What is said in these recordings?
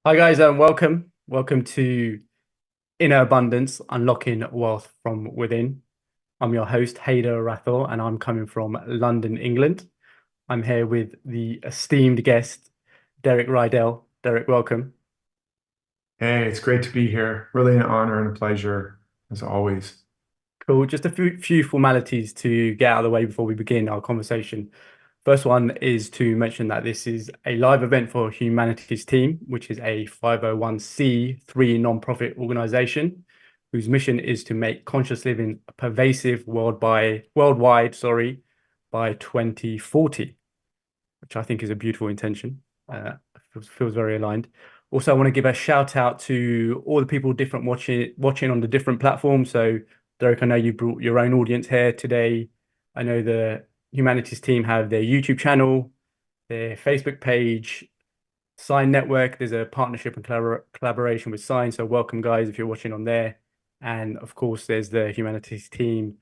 Hi guys, and welcome. Welcome to Inner Abundance, Unlocking Wealth from Within. I'm your host, Haider Rathor, and I'm coming from London, England. I'm here with the esteemed guest, Derek Rydall. Derek, welcome. Hey, it's great to be here. Really an honor and a pleasure, as always. Cool. Just a few formalities to get out of the way before we begin our conversation. First one is to mention that this is a live event for Humanity's Team, which is a 501c3 nonprofit organization whose mission is to make conscious living pervasive worldwide, by 2040, which I think is a beautiful intention. Feels very aligned. Also, I want to give a shout out to all the people different watching on the different platforms. So, Derek, I know you brought your own audience here today. I know the Humanities Team have their YouTube channel, their Facebook page, Sign Network. There's a partnership and collaboration with Sign. So, welcome, guys, if you're watching on there. And of course, there's the Humanities Team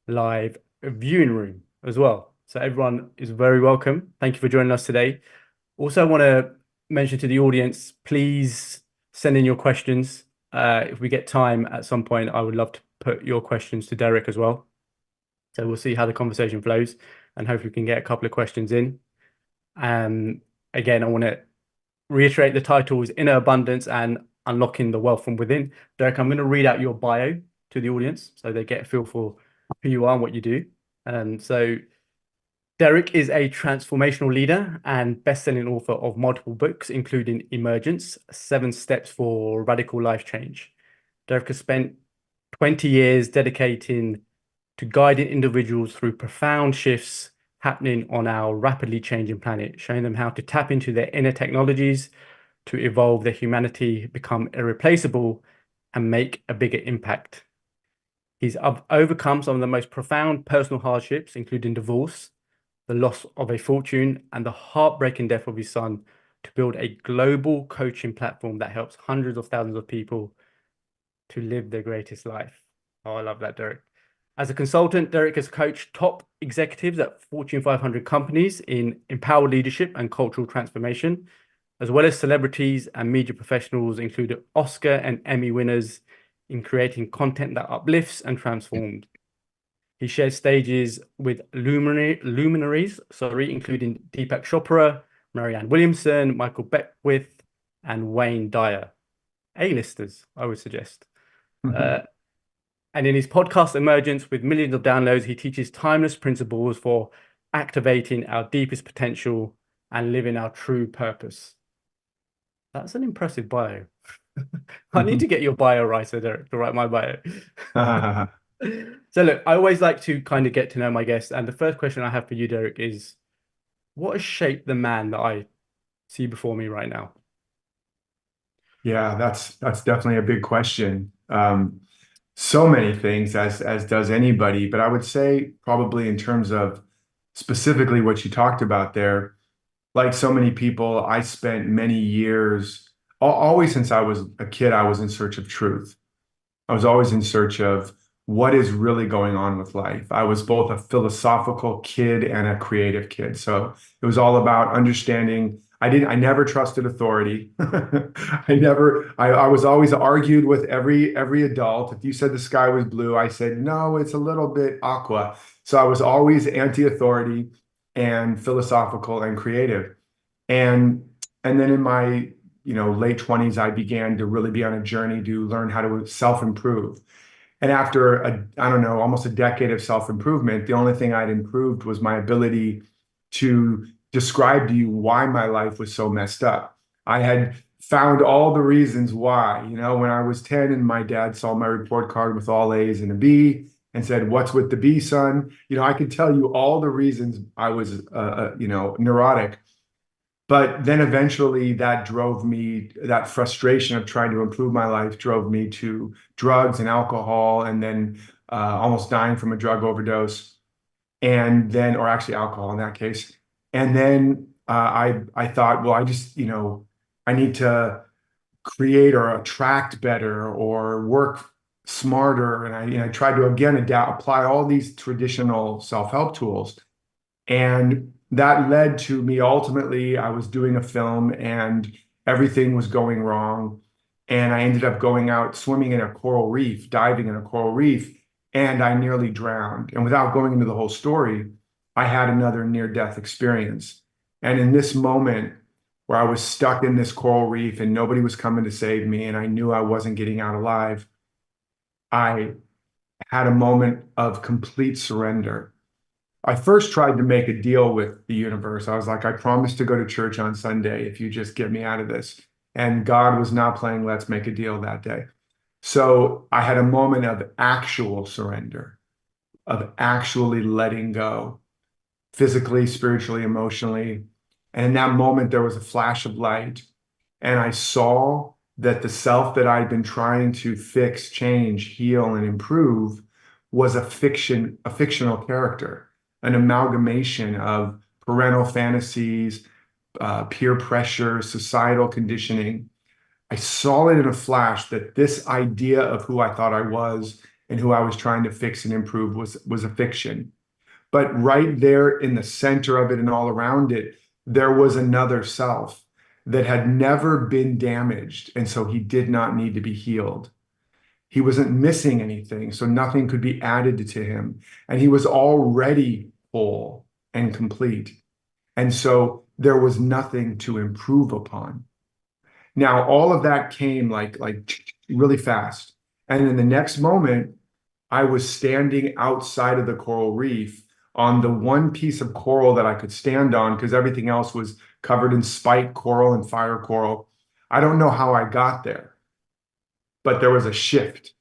live viewing room as well. So, everyone is very welcome. Thank you for joining us today. Also, I want to mention to the audience, please send in your questions. If we get time at some point, I would love to put your questions to Derek as well. So we'll see how the conversation flows and hopefully we can get a couple of questions in. Again, I want to reiterate the title is Inner Abundance and Unlocking the Wealth from Within. Derek, I'm going to read out your bio to the audience so they get a feel for who you are and what you do. So Derek is a transformational leader and best-selling author of multiple books, including Emergence, 7 Steps for Radical Life Change. Derek has spent 20 years dedicating to guiding individuals through profound shifts happening on our rapidly changing planet, showing them how to tap into their inner technologies to evolve their humanity, become irreplaceable, and make a bigger impact. He's overcome some of the most profound personal hardships, including divorce, the loss of a fortune, and the heartbreaking death of his son to build a global coaching platform that helps hundreds of thousands of people to live their greatest life. Oh, I love that, Derek. As a consultant, Derek has coached top executives at Fortune 500 companies in empowered leadership and cultural transformation, as well as celebrities and media professionals, including Oscar and Emmy winners, in creating content that uplifts and transforms. He shares stages with luminaries, including Deepak Chopra, Marianne Williamson, Michael Beckwith, and Wayne Dyer. A-listers, I would suggest. Uh, and in his podcast, Emergence, with millions of downloads, he teaches timeless principles for activating our deepest potential and living our true purpose. That's an impressive bio. I need to get your bio writer, Derek, to write my bio. So look, I always like to kind of get to know my guests, and the first question I have for you, Derek, is what has shaped the man that I see before me right now? Yeah, that's definitely a big question. So many things, as does anybody, but I would say probably in terms of specifically what you talked about there, like so many people, I spent many years, always since I was a kid, I was in search of truth. I was always in search of what is really going on with life. I was both a philosophical kid and a creative kid. So it was all about understanding. I never trusted authority. I was always argued with every adult. If you said the sky was blue, I said, no, it's a little bit aqua. So I was always anti-authority and philosophical and creative. And and then in my late 20s, I began to really be on a journey to learn how to self-improve. And after I don't know, almost a decade of self-improvement, the only thing I'd improved was my ability to describe to you why my life was so messed up. I had found all the reasons why. When I was 10 and my dad saw my report card with all A's and a B and said, "What's with the B, son?" I could tell you all the reasons I was, neurotic. But then eventually that frustration of trying to improve my life drove me to drugs and alcohol, and then almost dying from a drug overdose. And then, or actually alcohol in that case. And then I thought, well, I need to create or attract better or work smarter. And I tried to again apply all these traditional self-help tools. And that led to me ultimately, I was doing a film, and everything was going wrong. And I ended up going out swimming in a coral reef, diving in a coral reef, and I nearly drowned. And without going into the whole story, I had another near-death experience. And in this moment where I was stuck in this coral reef and nobody was coming to save me, and I knew I wasn't getting out alive, I had a moment of complete surrender. I first tried to make a deal with the universe. I was like, I promise to go to church on Sunday if you just get me out of this. And God was not playing let's make a deal that day. So I had a moment of actual surrender, of actually letting go, physically, spiritually, emotionally. And in that moment, there was a flash of light. And I saw that the self that I'd been trying to fix, change, heal, and improve was a fictional character, an amalgamation of parental fantasies, peer pressure, societal conditioning. I saw it in a flash that this idea of who I thought I was and who I was trying to fix and improve was a fiction. But right there in the center of it and all around it, there was another self that had never been damaged. And so he did not need to be healed. He wasn't missing anything, so nothing could be added to him. And he was already whole and complete. And so there was nothing to improve upon. Now, all of that came like really fast. And in the next moment, I was standing outside of the coral reef on the one piece of coral that I could stand on because everything else was covered in spike coral and fire coral. I don't know how I got there, but there was a shift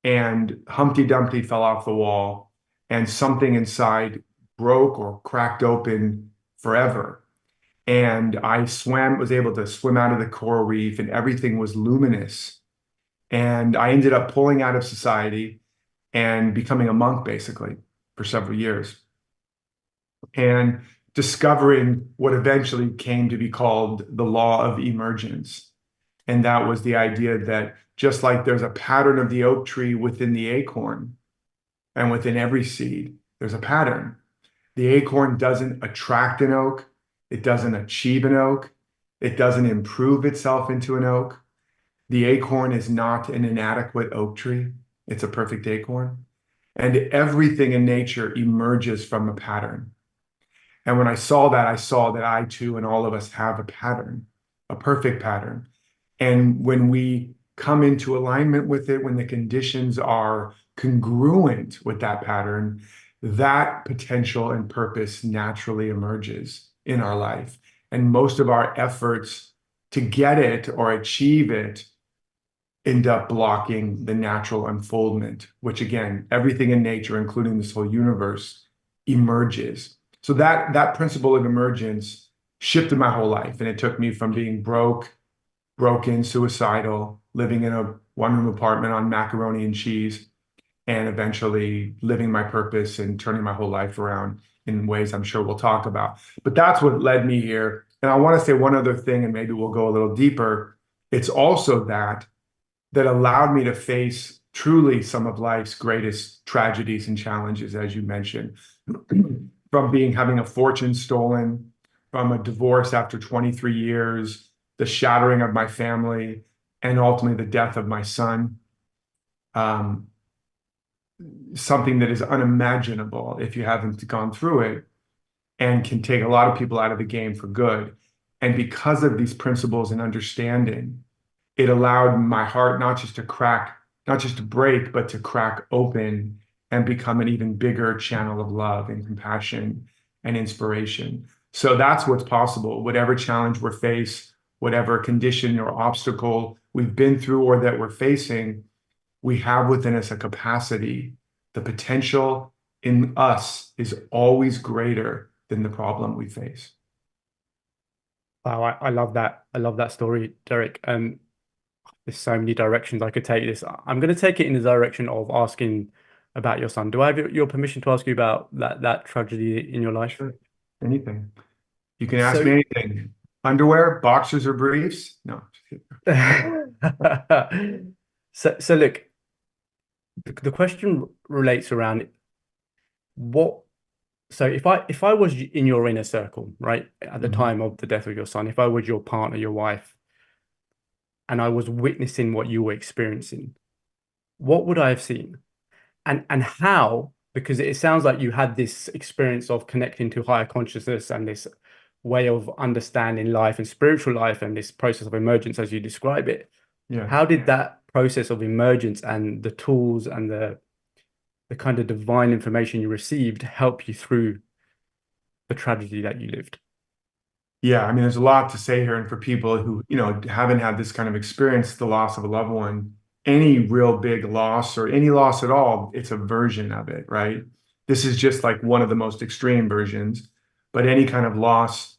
and Humpty Dumpty fell off the wall and something inside broke or cracked open forever. And I was able to swim out of the coral reef and everything was luminous. And I ended up pulling out of society and becoming a monk basically for several years and discovering what eventually came to be called the law of emergence. And that was the idea that just like there's a pattern of the oak tree within the acorn and within every seed, there's a pattern. The acorn doesn't attract an oak. It doesn't achieve an oak. It doesn't improve itself into an oak. The acorn is not an inadequate oak tree. It's a perfect acorn. And everything in nature emerges from a pattern. And when I saw that I too and all of us have a pattern, a perfect pattern. And when we come into alignment with it, when the conditions are congruent with that pattern, that potential and purpose naturally emerges in our life. And most of our efforts to get it or achieve it end up blocking the natural unfoldment, which again, everything in nature, including this whole universe, emerges. So that principle of emergence shifted my whole life. And it took me from being broken, suicidal, living in a one-room apartment on macaroni and cheese, and eventually living my purpose and turning my whole life around in ways I'm sure we'll talk about. But that's what led me here. And I want to say one other thing, and maybe we'll go a little deeper. It's also that allowed me to face truly some of life's greatest tragedies and challenges, as you mentioned, from having a fortune stolen, from a divorce after 23 years, the shattering of my family, and ultimately the death of my son. Something that is unimaginable if you haven't gone through it and can take a lot of people out of the game for good. And because of these principles and understanding, it allowed my heart not just to break, but to crack open and become an even bigger channel of love and compassion and inspiration. So that's what's possible. Whatever challenge we're faced, whatever condition or obstacle we've been through or that we're facing, we have within us a capacity. The potential in us is always greater than the problem we face. Wow, I love that. I love that story, Derek. There's so many directions I could take this. I'm going to take it in the direction of asking about your son. Do I have your permission to ask you about that tragedy in your life? Sure. Anything. You can ask So, me anything. Underwear, boxers, or briefs? No. so look, the question relates around what. So if I was in your inner circle, right, at the Mhm. time of the death of your son, if I was your partner, your wife, and I was witnessing what you were experiencing, what would I have seen? And how, because it sounds like you had this experience of connecting to higher consciousness and this way of understanding life and spiritual life and this process of emergence as you describe it. Yeah. How did that process of emergence and the tools and the kind of divine information you received help you through the tragedy that you lived? Yeah, I mean, there's a lot to say here. And for people who, haven't had this kind of experience, the loss of a loved one, any real big loss or any loss at all, it's a version of it, right? This is just like one of the most extreme versions, but any kind of loss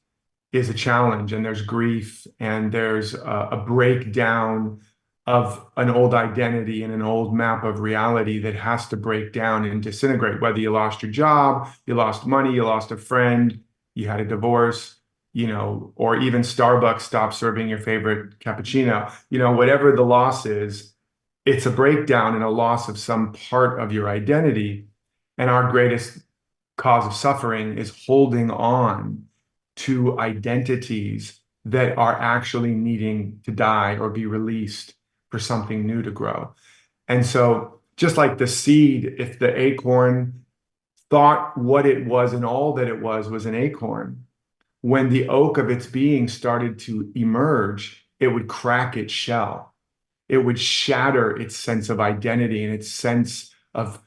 is a challenge, and there's grief, and there's a breakdown of an old identity and an old map of reality that has to break down and disintegrate, whether you lost your job, you lost money, you lost a friend, you had a divorce, or even Starbucks stopped serving your favorite cappuccino, whatever the loss is, it's a breakdown and a loss of some part of your identity. And our greatest cause of suffering is holding on to identities that are actually needing to die or be released for something new to grow. And so, just like the seed, if the acorn thought what it was and all that it was an acorn, when the oak of its being started to emerge, it would crack its shell. It would shatter its sense of identity and its sense of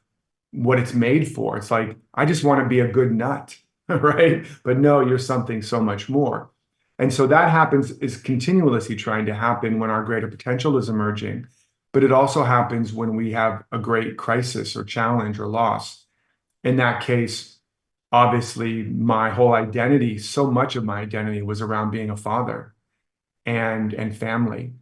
what it's made for. It's like, I just want to be a good nut, right? But no, you're something so much more. And so that happens, is continuously trying to happen when our greater potential is emerging. But it also happens when we have a great crisis or challenge or loss. In that case, obviously, my whole identity, so much of my identity was around being a father and family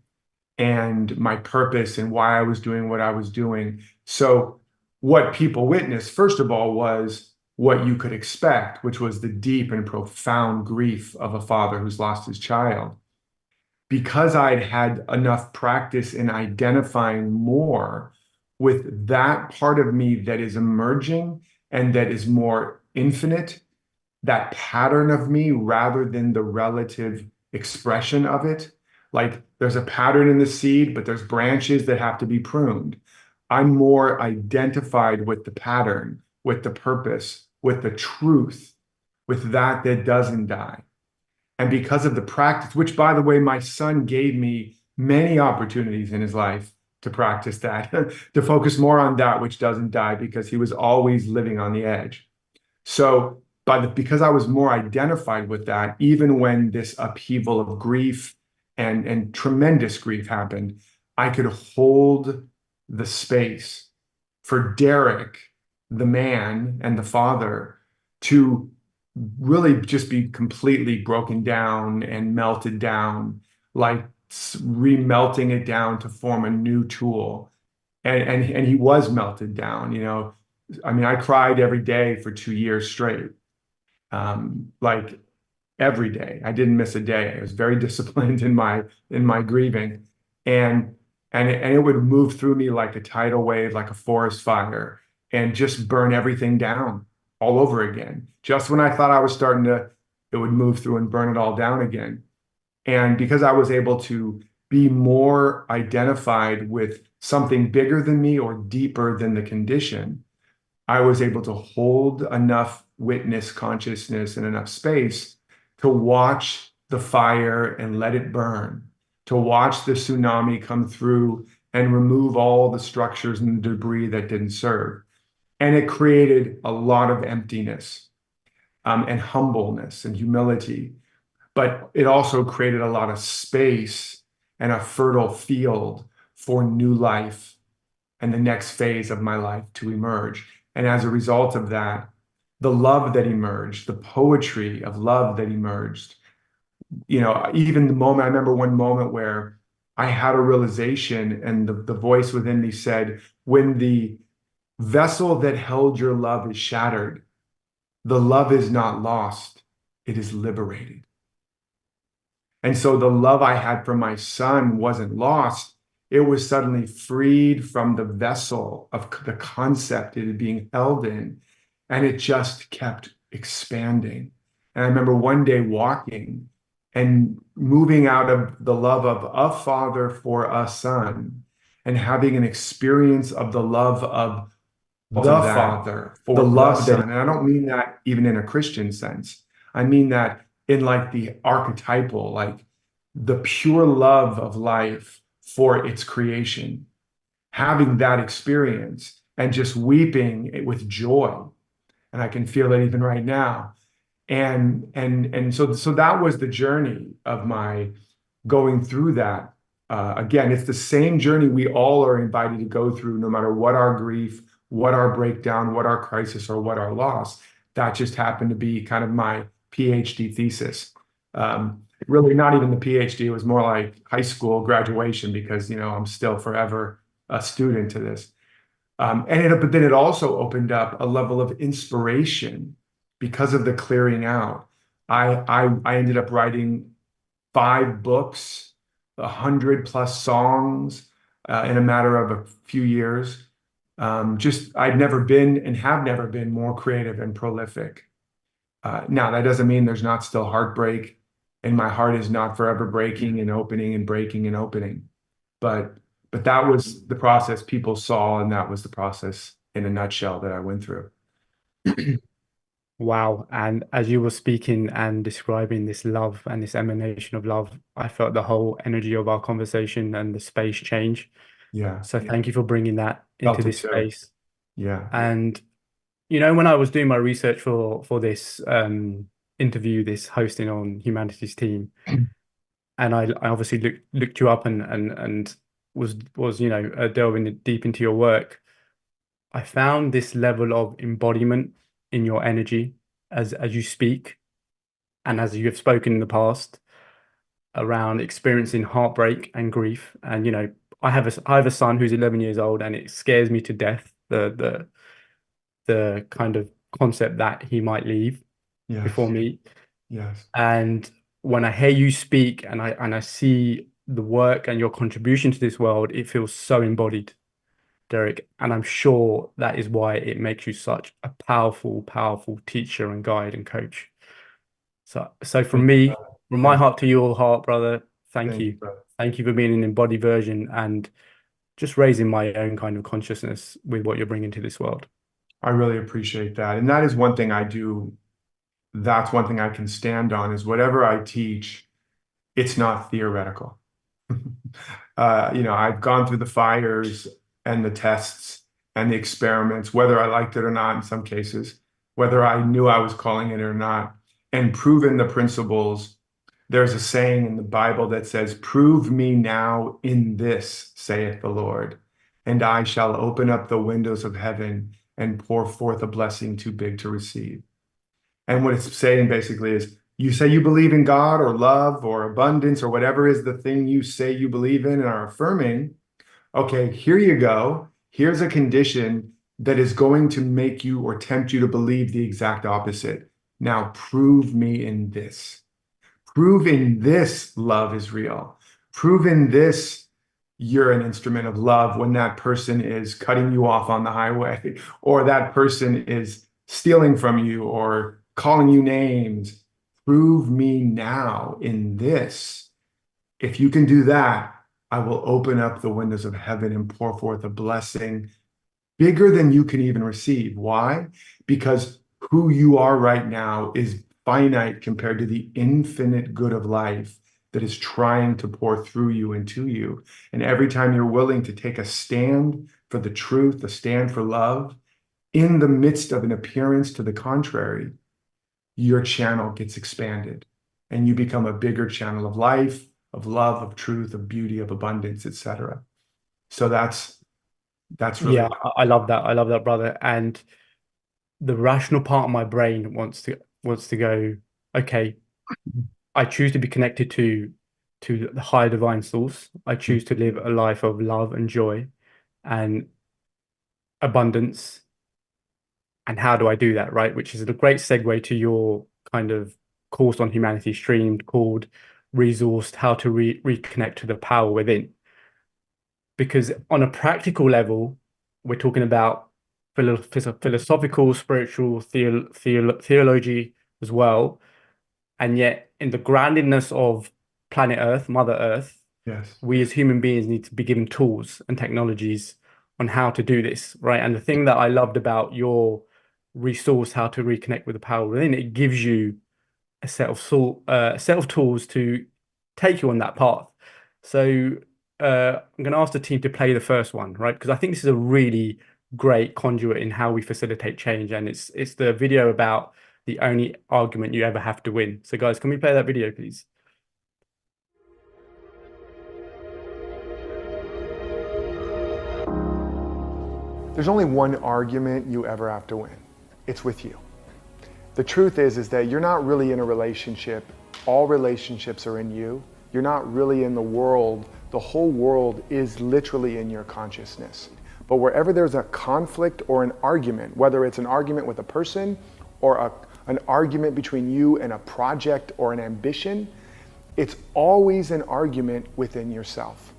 and my purpose and why I was doing what I was doing. So what people witnessed, first of all, was what you could expect, which was the deep and profound grief of a father who's lost his child. Because I'd had enough practice in identifying more with that part of me that is emerging and that is more infinite, that pattern of me rather than the relative expression of it. Like there's a pattern in the seed, but there's branches that have to be pruned. I'm more identified with the pattern, with the purpose, with the truth, with that doesn't die. And because of the practice, which by the way, my son gave me many opportunities in his life to practice that, to focus more on that which doesn't die, because he was always living on the edge. So because I was more identified with that, even when this upheaval of grief and tremendous grief happened, I could hold the space for Derek, the man and the father, to really just be completely broken down and melted down, like remelting it down to form a new tool. And he was melted down, I mean, I cried every day for 2 years straight, like every day. I didn't miss a day. I was very disciplined in my grieving, and it would move through me like a tidal wave, like a forest fire, and just burn everything down all over again. Just when I thought I was starting to, it would move through and burn it all down again. And because I was able to be more identified with something bigger than me or deeper than the condition, I was able to hold enough witness consciousness and enough space to watch the fire and let it burn, to watch the tsunami come through and remove all the structures and the debris that didn't serve. And it created a lot of emptiness, and humbleness and humility. But it also created a lot of space and a fertile field for new life and the next phase of my life to emerge. And as a result of that, the love that emerged, the poetry of love that emerged, even the moment, I remember one moment where I had a realization, and the voice within me said, when the vessel that held your love is shattered, the love is not lost, it is liberated. And so the love I had for my son wasn't lost. It was suddenly freed from the vessel of the concept it had being held in. And it just kept expanding. And I remember one day walking and moving out of the love of a father for a son and having an experience of the love of the Father, the love that, and I don't mean that even in a Christian sense. I mean that in like the archetypal, like the pure love of life for its creation, having that experience and just weeping with joy. And I can feel it even right now. And so that was the journey of my going through that. Again, it's the same journey we all are invited to go through, no matter what our grief, what our breakdown, what our crisis, or what our loss. That just happened to be kind of my PhD thesis. Really, not even the PhD, it was more like high school graduation because, I'm still forever a student to this. But then it also opened up a level of inspiration because of the clearing out. I ended up writing 5 books, 100+ songs in a matter of a few years. Just I'd never been and have never been more creative and prolific. Now that doesn't mean there's not still heartbreak, and my heart is not forever breaking and opening and breaking and opening. But but that was the process people saw, and that was the process in a nutshell that I went through. Wow. And as you were speaking and describing this love and this emanation of love, I felt the whole energy of our conversation and the space change. Yeah, So thank you for bringing that into felt it this too. space. Yeah, And when I was doing my research for this interview, this hosting on Humanity's Team, and I obviously looked you up and was delving deep into your work. I found this level of embodiment in your energy as you speak and as you have spoken in the past around experiencing heartbreak and grief. And I have a son who's 11 years old, and it scares me to death the kind of concept that he might leave before yes, me. yes. And when I hear you speak and I see the work and your contribution to this world, it feels so embodied, Derek. And I'm sure that is why it makes you such a powerful, powerful teacher and guide and coach. So from Thank you, me, brother. from my Thank heart to your heart, brother, thank thank you, you. brother. Thank you for being an embodied version and just raising my own kind of consciousness with what you're bringing to this world. I really appreciate that. And that is one thing I do. That's one thing I can stand on is whatever I teach, it's not theoretical. I've gone through the fires and the tests and the experiments, whether I liked it or not in some cases, whether I knew I was calling it or not, and proven the principles. There's a saying in the Bible that says, "Prove me now in this, saith the Lord, and I shall open up the windows of heaven and pour forth a blessing too big to receive." And what it's saying basically is you say you believe in God or love or abundance or whatever is the thing you say you believe in and are affirming. Okay, here you go. Here's a condition that is going to make you or tempt you to believe the exact opposite. Now prove me in this. Prove in this love is real. Prove in this you're an instrument of love when that person is cutting you off on the highway or that person is stealing from you or calling you names. Prove me now in this. If you can do that, I will open up the windows of heaven and pour forth a blessing bigger than you can even receive. Why? Because who you are right now is finite compared to the infinite good of life that is trying to pour through you and to you. And every time you're willing to take a stand for the truth, a stand for love, in the midst of an appearance to the contrary, your channel gets expanded and you become a bigger channel of life, of love, of truth, of beauty, of abundance, etc. So that's really Yeah, what. I love that. I love that, brother. And the rational part of my brain wants to go, okay, I choose to be connected to the higher divine source. I choose to live a life of love and joy and abundance. And how do I do that, right? Which is a great segue to your kind of course on Humanity Streamed called Resourced How to Reconnect to the Power Within. Because on a practical level, we're talking about philosophical, spiritual, theology as well. And yet, in the groundedness of planet Earth, Mother Earth, Yes. we as human beings need to be given tools and technologies on how to do this, right? And the thing that I loved about your resource, How to Reconnect with the Power Within, it gives you a set of tools to take you on that path. So I'm going to ask the team to play the first one, right? Because I think this is a really great conduit in how we facilitate change, and it's the video about the only argument you ever have to win. So guys, can we play that video, please? There's only one argument you ever have to win. It's with you. The truth is that you're not really in a relationship. All relationships are in you. You're not really in the world. The whole world is literally in your consciousness. But wherever there's a conflict or an argument, whether it's an argument with a person or an argument between you and a project or an ambition, it's always an argument within yourself.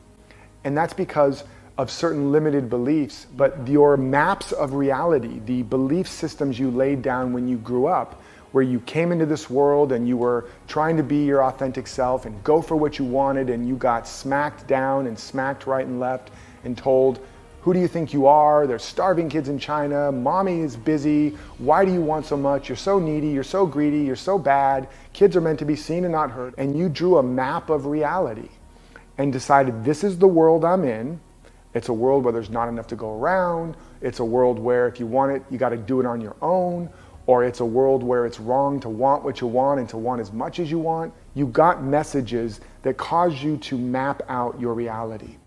And that's because of certain limited beliefs, but your maps of reality, the belief systems you laid down when you grew up, where you came into this world and you were trying to be your authentic self and go for what you wanted, and you got smacked down and smacked right and left and told, who do you think you are? There's starving kids in China, mommy is busy, why do you want so much? You're so needy, you're so greedy, you're so bad, kids are meant to be seen and not heard. And you drew a map of reality and decided, this is the world I'm in. It's a world where there's not enough to go around. It's a world where if you want it, you got to do it on your own. Or it's a world where it's wrong to want what you want and to want as much as you want. You got messages that cause you to map out your reality.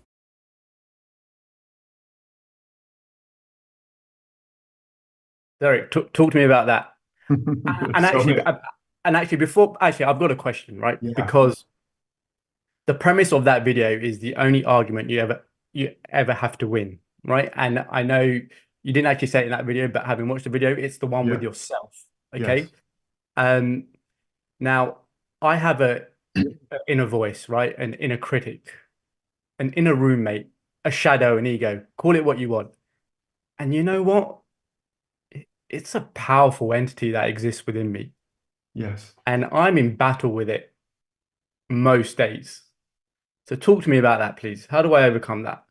Derek, talk to me about that. And So actually, many. I've got a question, right? Yeah. Because the premise of that video is the only argument you ever have to win, right? And I know you didn't actually say it in that video, but having watched the video, it's the one with Yeah. yourself. Yes. Okay. Um, now I have a inner voice, right? An inner critic, an inner roommate, a shadow, an ego. Call it what you want. And you know what? It's a powerful entity that exists within me. Yes. And I'm in battle with it most days. So talk to me about that, please. How do I overcome that?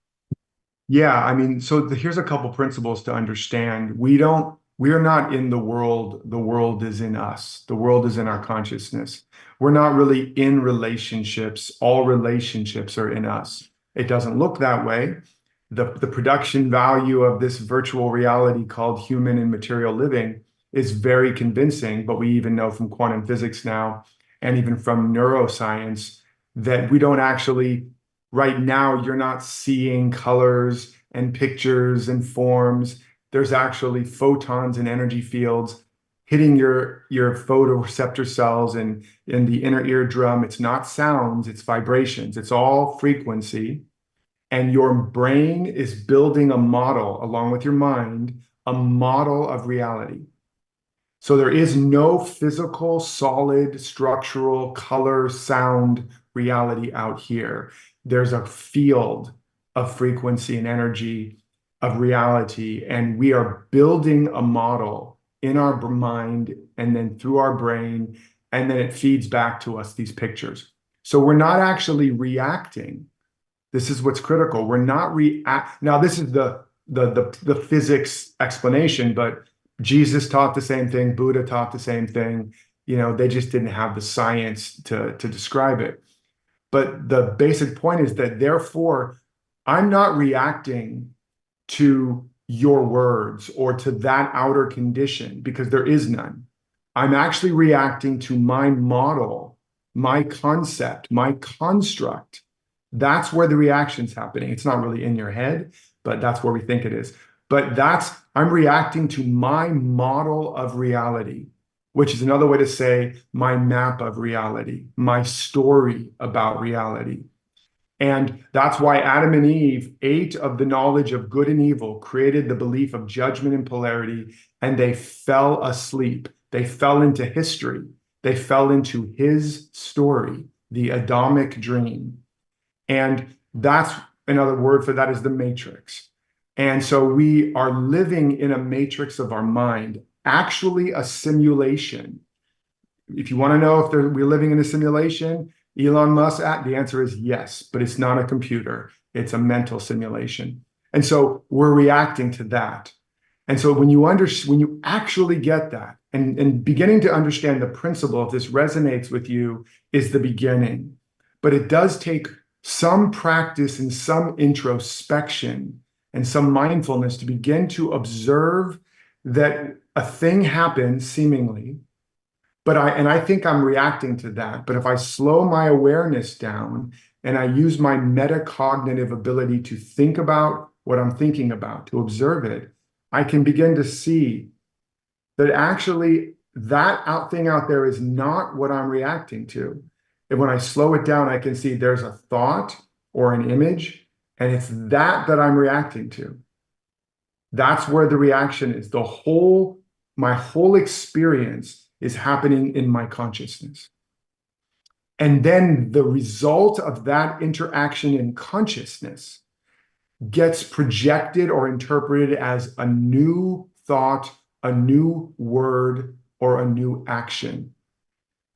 Yeah, I mean, so here's a couple principles to understand. We are not in the world. The world is in us. The world is in our consciousness. We're not really in relationships. All relationships are in us. It doesn't look that way. The production value of this virtual reality called human and material living is very convincing, but we even know from quantum physics now, and even from neuroscience, that we don't actually right now, you're not seeing colors and pictures and forms. There's actually photons and energy fields hitting your photoreceptor cells and in the inner eardrum. It's not sounds, it's vibrations. It's all frequency. And your brain is building a model along with your mind, a model of reality. So there is no physical, solid, structural, color, sound reality out here. There's a field of frequency and energy of reality, and we are building a model in our mind and then through our brain, and then it feeds back to us these pictures. So we're not actually reacting. This is what's critical. We're not react. Now, this is the physics explanation, but Jesus taught the same thing. Buddha taught the same thing. You know, they just didn't have the science to describe it. But the basic point is that therefore, I'm not reacting to your words or to that outer condition because there is none. I'm actually reacting to my model, my concept, my construct. That's where the reaction's happening. It's not really in your head, but that's where we think it is. But I'm reacting to my model of reality, which is another way to say my map of reality, my story about reality. And that's why Adam and Eve ate of the knowledge of good and evil, created the belief of judgment and polarity, and they fell asleep. They fell into history. They fell into his story, the Adamic dream. And that's another word for that is the matrix. And so we are living in a matrix of our mind, actually a simulation. if you want to know if we're living in a simulation, Elon Musk, the answer is yes, but it's not a computer. It's a mental simulation. And so we're reacting to that. And so when you actually get that and beginning to understand the principle, if this resonates with you, is the beginning. But it does take some practice and some introspection and some mindfulness to begin to observe that a thing happens seemingly, but I think I'm reacting to that. But if I slow my awareness down and I use my metacognitive ability to think about what I'm thinking about, to observe it, I can begin to see that actually thing out there is not what I'm reacting to. And when I slow it down, I can see there's a thought or an image, and it's that I'm reacting to. That's where the reaction is. My whole experience is happening in my consciousness. And then the result of that interaction in consciousness gets projected or interpreted as a new thought, a new word, or a new action.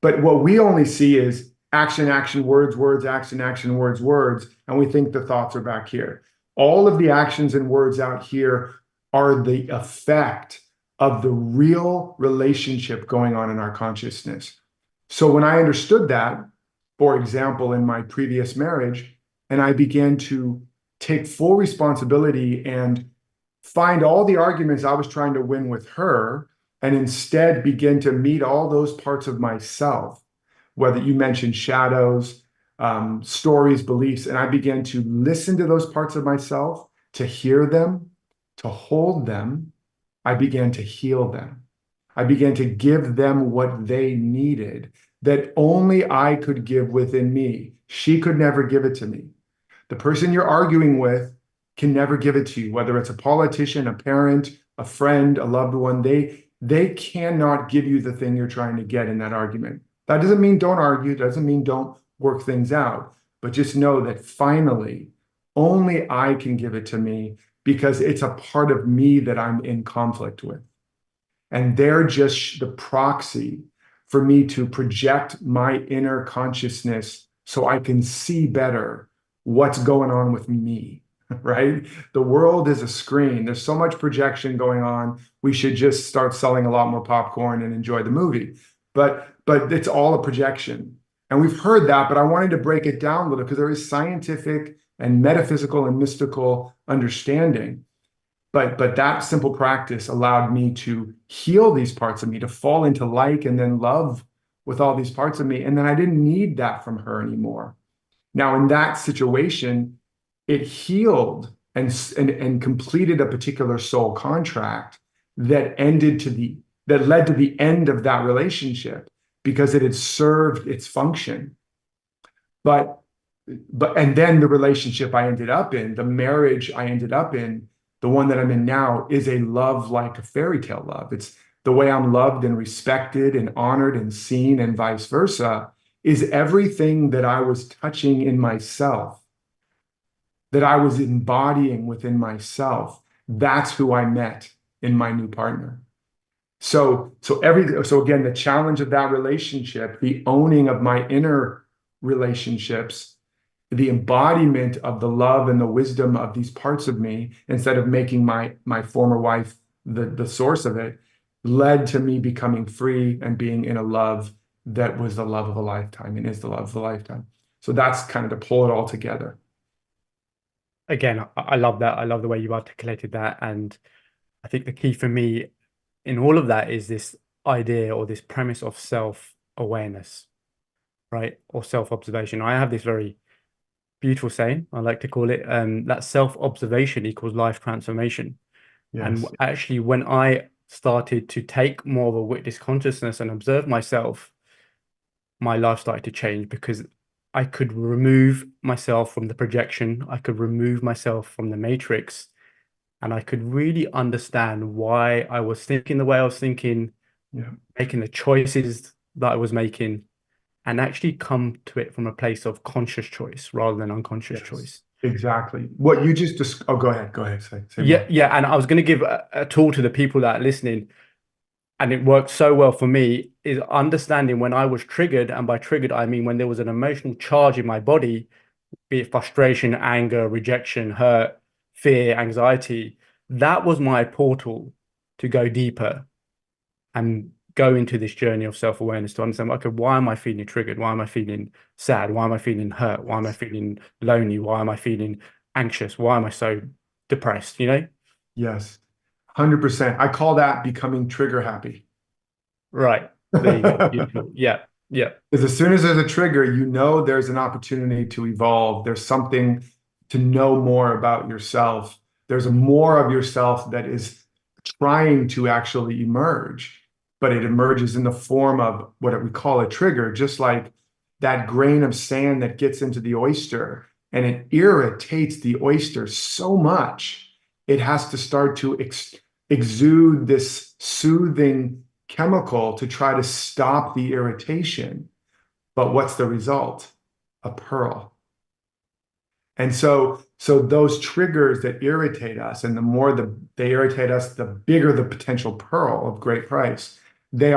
But what we only see is action, action, words, words, action, action, words, words, and we think the thoughts are back here. All of the actions and words out here are the effect of the real relationship going on in our consciousness. So when I understood that, for example, in my previous marriage, and I began to take full responsibility and find all the arguments I was trying to win with her, and instead begin to meet all those parts of myself, whether you mentioned shadows, stories, beliefs, and I began to listen to those parts of myself, to hear them, to hold them. I began to heal them. I began to give them what they needed that only I could give within me. She could never give it to me. The person you're arguing with can never give it to you, whether it's a politician, a parent, a friend, a loved one. They cannot give you the thing you're trying to get in that argument. That doesn't mean don't argue, doesn't mean don't work things out, but just know that finally, only I can give it to me because it's a part of me that I'm in conflict with. And they're just the proxy for me to project my inner consciousness so I can see better what's going on with me, right? The world is a screen. There's so much projection going on. We should just start selling a lot more popcorn and enjoy the movie. But it's all a projection. And we've heard that, but I wanted to break it down a little because there is scientific and metaphysical and mystical understanding. But that simple practice allowed me to heal these parts of me, to fall into like and then love with all these parts of me. And then I didn't need that from her anymore. Now, in that situation, it healed and completed a particular soul contract that led to the end of that relationship because it had served its function. And then the relationship I ended up in, the marriage I ended up in, the one that I'm in now, is a love like a fairy tale love. It's the way I'm loved and respected and honored and seen and vice versa, is everything that I was touching in myself, that I was embodying within myself. That's who I met in my new partner. So again, the challenge of that relationship, the owning of my inner relationships, the embodiment of the love and the wisdom of these parts of me, instead of making my former wife the source of it, led to me becoming free and being in a love that was the love of a lifetime and is the love of a lifetime. So that's kind of to pull it all together. Again, I love that. I love the way you articulated that. And I think the key for me in all of that is this idea or this premise of self-awareness, right? Or self-observation. I have this very beautiful saying, I like to call it, that self-observation equals life transformation. Yes. And actually, when I started to take more of a witness consciousness and observe myself, my life started to change because I could remove myself from the projection. I could remove myself from the matrix, and I could really understand why I was thinking the way I was thinking, making the choices that I was making, and actually come to it from a place of conscious choice rather than unconscious choice. Exactly. What you just go ahead. Say Yeah, more. yeah. And I was going to give a tool to the people that are listening. and it worked so well for me, is understanding when I was triggered, and by triggered I mean when there was an emotional charge in my body, be it frustration, anger, rejection, hurt, fear, anxiety. That was my portal to go deeper and go into this journey of self-awareness to understand, okay, why am I feeling triggered? Why am I feeling sad? Why am I feeling hurt? Why am I feeling lonely? Why am I feeling anxious? Why am I so depressed? Yes, 100%. I call that becoming trigger happy. Right. There you go. Beautiful. Yeah. Yeah. Because as soon as there's a trigger, you know there's an opportunity to evolve. There's something to know more about yourself. There's a more of yourself that is trying to actually emerge, but it emerges in the form of what we call a trigger, just like that grain of sand that gets into the oyster and it irritates the oyster so much, it has to start to exude this soothing chemical to try to stop the irritation. But what's the result? A pearl. And so those triggers that irritate us, and the more they irritate us, the bigger the potential pearl of great price. They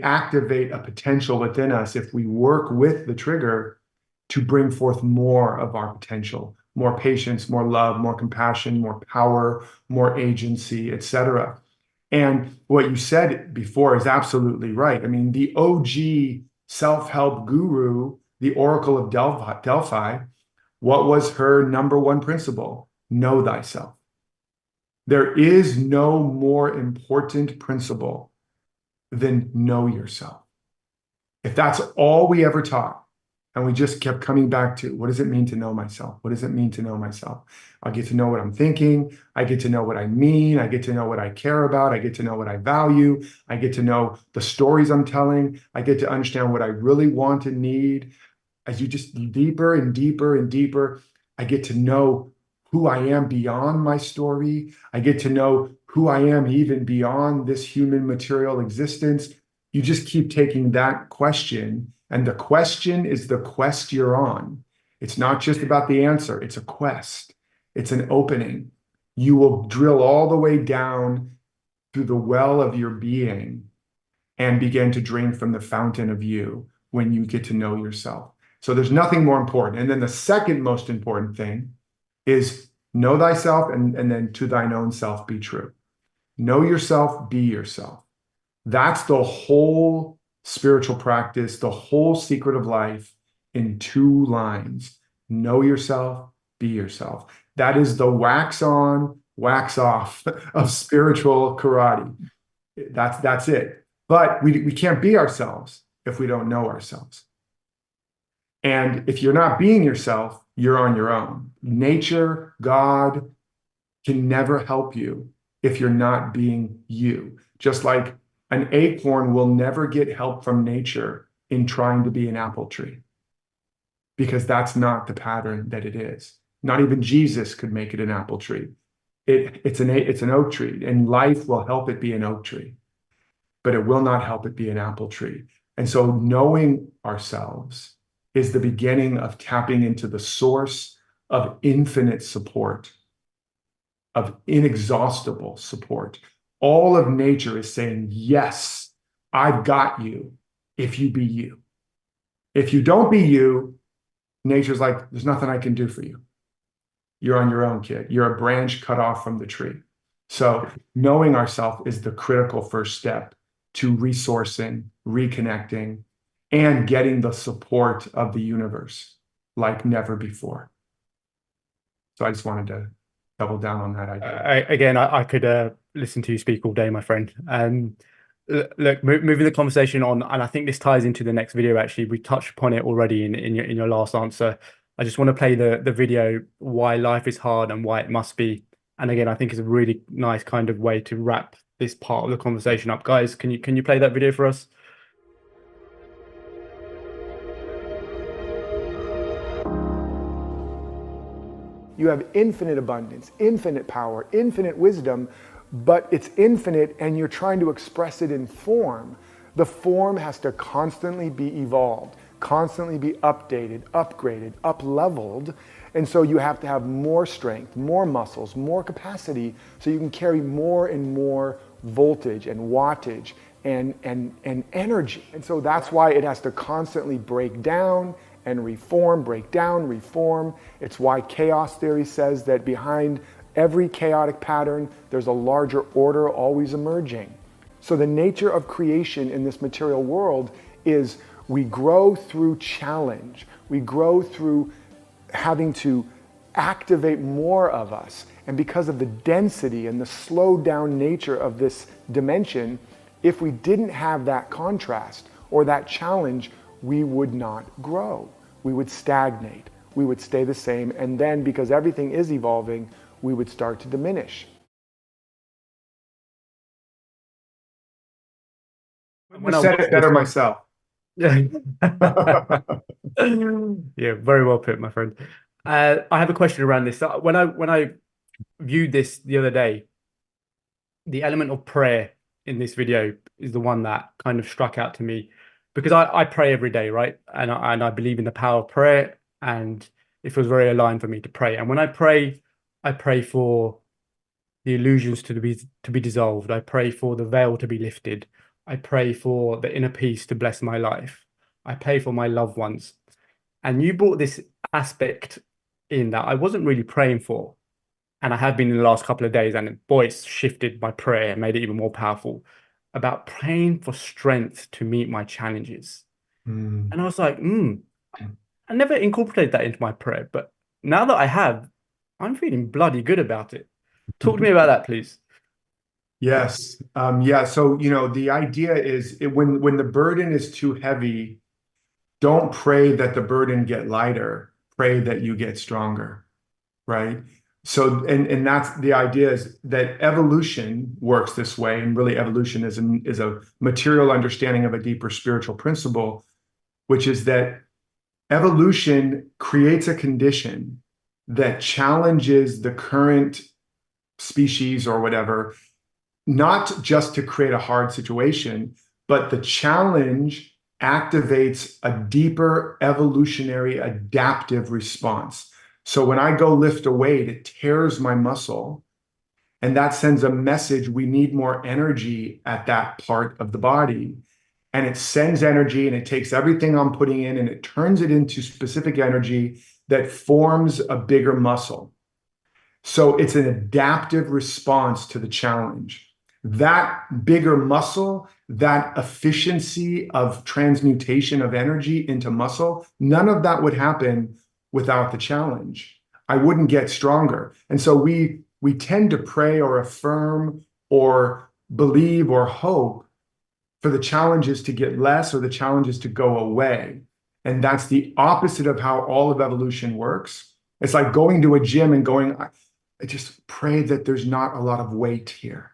activate a potential within us if we work with the trigger to bring forth more of our potential, more patience, more love, more compassion, more power, more agency, etc. And what you said before is absolutely right. I mean, the OG self-help guru, the Oracle of Delphi, what was her number one principle? Know thyself. There is no more important principle than know yourself. If that's all we ever taught, and we just kept coming back to, what does it mean to know myself? What does it mean to know myself? I get to know what I'm thinking. I get to know what I mean. I get to know what I care about. I get to know what I value. I get to know the stories I'm telling. I get to understand what I really want and need. As you just deeper and deeper and deeper, I get to know who I am beyond my story. I get to know who I am even beyond this human material existence. You just keep taking that question, and the question is the quest you're on. It's not just about the answer, it's a quest, it's an opening. You will drill all the way down through the well of your being and begin to drain from the fountain of you when you get to know yourself. So there's nothing more important. And then the second most important thing is know thyself, and then to thine own self be true. Know yourself, be yourself. That's the whole spiritual practice, the whole secret of life in 2 lines. Know yourself, be yourself. That is the wax on, wax off of spiritual karate. That's it. But we can't be ourselves if we don't know ourselves. And if you're not being yourself, you're on your own. Nature, God can never help you if you're not being you. Just like an acorn will never get help from nature in trying to be an apple tree, because that's not the pattern that it is. Not even Jesus could make it an apple tree. It's an oak tree, and life will help it be an oak tree, but it will not help it be an apple tree. And so knowing ourselves is the beginning of tapping into the source of infinite support, of inexhaustible support. All of nature is saying, yes, I've got you if you be you. If you don't be you, nature's like, there's nothing I can do for you. You're on your own, kid. You're a branch cut off from the tree. So knowing ourselves is the critical first step to resourcing, reconnecting, and getting the support of the universe like never before. So I just wanted to double down on that idea. I could listen to you speak all day, my friend. Look, moving the conversation on, and I think this ties into the next video. Actually, we touched upon it already in your last answer. I just want to play the video, why life is hard and why it must be. And again, I think it's a really nice kind of way to wrap this part of the conversation up. Guys, can you play that video for us? You have infinite abundance, infinite power, infinite wisdom, but it's infinite and you're trying to express it in form. The form has to constantly be evolved, constantly be updated, upgraded, up-leveled. And so you have to have more strength, more muscles, more capacity, so you can carry more and more voltage and wattage and energy. And so that's why it has to constantly break down and reform, break down, reform. It's why chaos theory says that behind every chaotic pattern, there's a larger order always emerging. So the nature of creation in this material world is we grow through challenge. We grow through having to activate more of us. And because of the density and the slowed down nature of this dimension, if we didn't have that contrast or that challenge, we would not grow. We would stagnate. We would stay the same. And then because everything is evolving, we would start to diminish. I said it better myself. Yeah. Yeah, very well put, my friend. I have a question around this. When I viewed this the other day, the element of prayer in this video is the one that kind of struck out to me because I pray every day, right? And I believe in the power of prayer, and it feels very aligned for me to pray. And when I pray for the illusions to be dissolved. I pray for the veil to be lifted. I pray for the inner peace to bless my life. I pray for my loved ones. And you brought this aspect in that I wasn't really praying for. And I have been in the last couple of days, and boy, it's shifted my prayer and made it even more powerful about praying for strength to meet my challenges. Mm. And I was like, I never incorporated that into my prayer, but now that I have, I'm feeling bloody good about it. Talk to me about that, please. Yes. Yeah. So, the idea is when the burden is too heavy, don't pray that the burden get lighter. Pray that you get stronger. Right. So, and that's the idea is that evolution works this way. And really evolution is a material understanding of a deeper spiritual principle, which is that evolution creates a condition that challenges the current species or whatever, not just to create a hard situation, but the challenge activates a deeper evolutionary adaptive response. So when I go lift a weight, it tears my muscle, and that sends a message we need more energy at that part of the body. And it sends energy and it takes everything I'm putting in and it turns it into specific energy that forms a bigger muscle. So it's an adaptive response to the challenge. That bigger muscle, that efficiency of transmutation of energy into muscle, none of that would happen without the challenge. I wouldn't get stronger. And so we tend to pray or affirm or believe or hope for the challenges to get less or the challenges to go away. And that's the opposite of how all of evolution works. It's like going to a gym and going, I just pray that there's not a lot of weight here.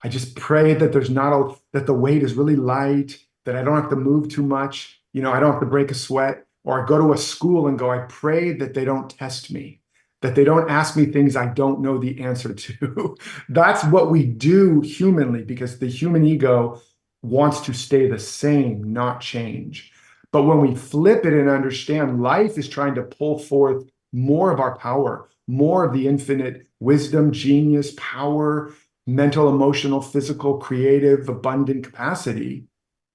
I just pray that that the weight is really light, that I don't have to move too much. I don't have to break a sweat. Or I go to a school and go, I pray that they don't test me, that they don't ask me things I don't know the answer to. That's what we do humanly because the human ego wants to stay the same, not change. But when we flip it and understand life is trying to pull forth more of our power, more of the infinite wisdom, genius, power, mental, emotional, physical, creative, abundant capacity.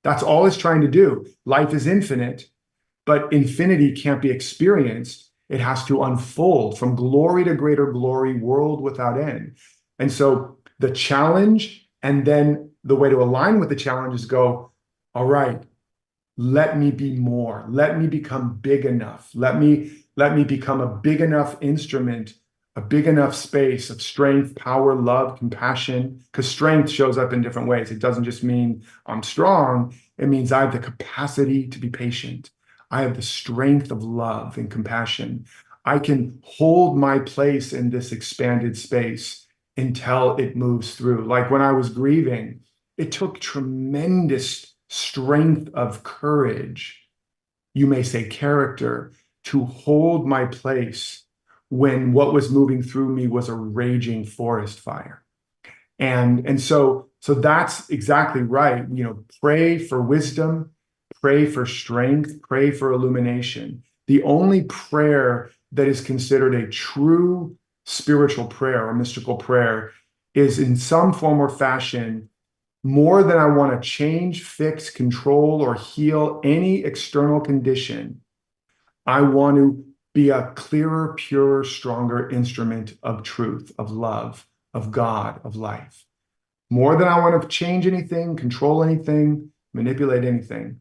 That's all it's trying to do. Life is infinite, but infinity can't be experienced. It has to unfold from glory to greater glory, world without end. And so the challenge, and then the way to align with the challenge is go, all right, let me be more. Let me become big enough. Let me become a big enough instrument, a big enough space of strength, power, love, compassion, because strength shows up in different ways. It doesn't just mean I'm strong. It means I have the capacity to be patient. I have the strength of love and compassion. I can hold my place in this expanded space until it moves through. Like when I was grieving, it took tremendous strength of courage, you may say character, to hold my place when what was moving through me was a raging forest fire. And so that's exactly right. Pray for wisdom, pray for strength, pray for illumination. The only prayer that is considered a true spiritual prayer or mystical prayer is in some form or fashion more than I want to change, fix, control, or heal any external condition. I want to be a clearer, purer, stronger instrument of truth, of love, of God, of life. More than I want to change anything, control anything, manipulate anything.